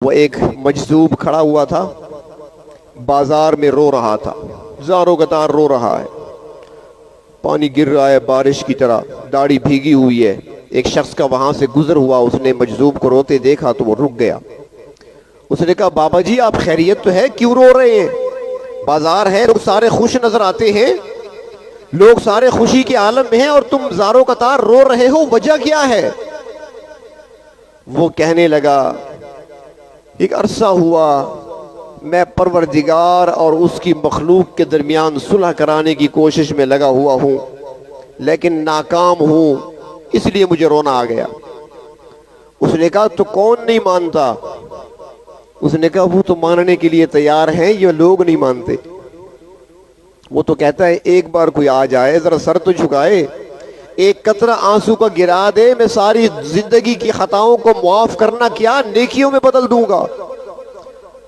وہ ایک مجذوب کھڑا ہوا تھا، بازار میں رو رہا تھا، زاروں قطار رو رہا ہے، پانی گر رہا ہے بارش کی طرح، داڑھی بھیگی ہوئی ہے۔ ایک شخص کا وہاں سے گزر ہوا، اس نے مجذوب کو روتے دیکھا تو وہ رک گیا۔ اس نے کہا بابا جی آپ خیریت تو ہے، کیوں رو رہے ہیں؟ بازار ہے، لوگ سارے خوش نظر آتے ہیں، لوگ سارے خوشی کے عالم میں ہیں، اور تم زاروں قطار رو رہے ہو، وجہ کیا ہے؟ وہ کہنے لگا ایک عرصہ ہوا میں پروردگار اور اس کی مخلوق کے درمیان صلح کرانے کی کوشش میں لگا ہوا ہوں، لیکن ناکام ہوں، اس لیے مجھے رونا آ گیا۔ اس نے کہا تو کون نہیں مانتا؟ اس نے کہا وہ تو ماننے کے لیے تیار ہیں، یہ لوگ نہیں مانتے۔ وہ تو کہتا ہے ایک بار کوئی آ جائے، ذرا سر تو جھکائے، ایک قطرہ آنسو کا گرا دے، میں ساری زندگی کی خطاؤں کو معاف کرنا کیا نیکیوں میں بدل دوں گا۔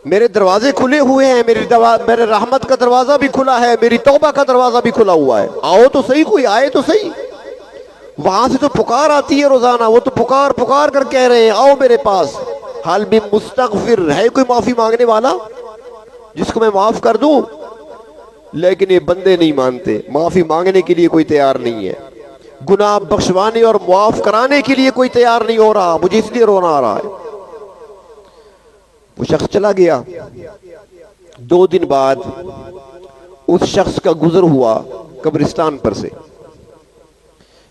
میرے دروازے کھلے ہوئے ہیں، میرے رحمت کا دروازہ بھی کھلا ہے، میری توبہ کا دروازہ بھی کھلا ہوا ہے، آؤ تو صحیح، کوئی آئے تو صحیح۔ وہاں سے تو پکار آتی ہے روزانہ، وہ تو پکار پکار کر کہہ رہے ہیں آؤ میرے پاس، حال بھی مستغفر ہے کوئی معافی مانگنے والا جس کو میں معاف کر دوں؟ لیکن یہ بندے نہیں مانتے، معافی مانگنے کے لیے کوئی تیار نہیں ہے، گناہ بخشوانے اور معاف کرانے کے لیے کوئی تیار نہیں ہو رہا، مجھے اس لیے رونا آ رہا ہے۔ وہ شخص چلا گیا۔ 2 دن بعد اس شخص کا گزر ہوا قبرستان پر سے۔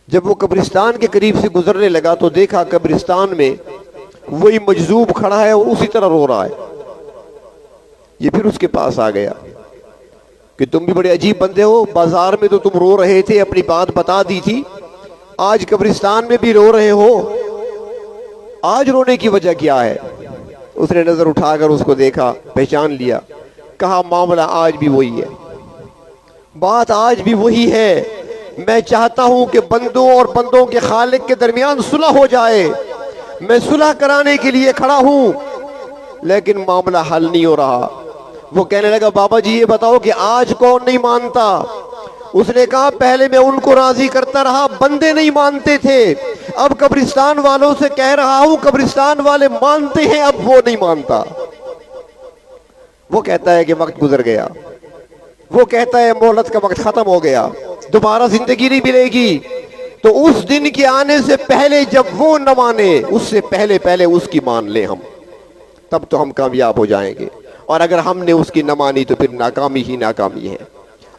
جب وہ قبرستان کے قریب سے گزرنے لگا تو دیکھا قبرستان میں وہی مجذوب کھڑا ہے اور اسی طرح رو رہا ہے۔ یہ پھر اس کے پاس آ گیا کہ تم بھی بڑے عجیب بندے ہو، بازار میں تو تم رو رہے تھے، اپنی بات بتا دی تھی، آج قبرستان میں بھی رو رہے ہو، آج رونے کی وجہ کیا ہے؟ اس نے نظر اٹھا کر اس کو دیکھا، پہچان لیا، کہا معاملہ آج بھی وہی ہے، بات آج بھی وہی ہے، میں چاہتا ہوں کہ بندوں اور بندوں کے خالق کے درمیان صلح ہو جائے، میں صلح کرانے کے لیے کھڑا ہوں، لیکن معاملہ حل نہیں ہو رہا۔ وہ کہنے لگا بابا جی یہ بتاؤ کہ آج کون نہیں مانتا؟ اس نے کہا پہلے میں ان کو راضی کرتا رہا، بندے نہیں مانتے تھے، اب قبرستان والوں سے کہہ رہا ہوں، قبرستان والے مانتے ہیں، اب وہ نہیں مانتا۔ وہ کہتا ہے کہ وقت گزر گیا، وہ کہتا ہے مہلت کا وقت ختم ہو گیا، دوبارہ زندگی نہیں ملے گی، تو اس دن کے آنے سے پہلے جب وہ نہ مانے، اس سے پہلے اس کی مان لیں ہم، تب تو ہم کامیاب ہو جائیں گے، اور اگر ہم نے اس کی نہ مانی تو پھر ناکامی ہی ناکامی ہے۔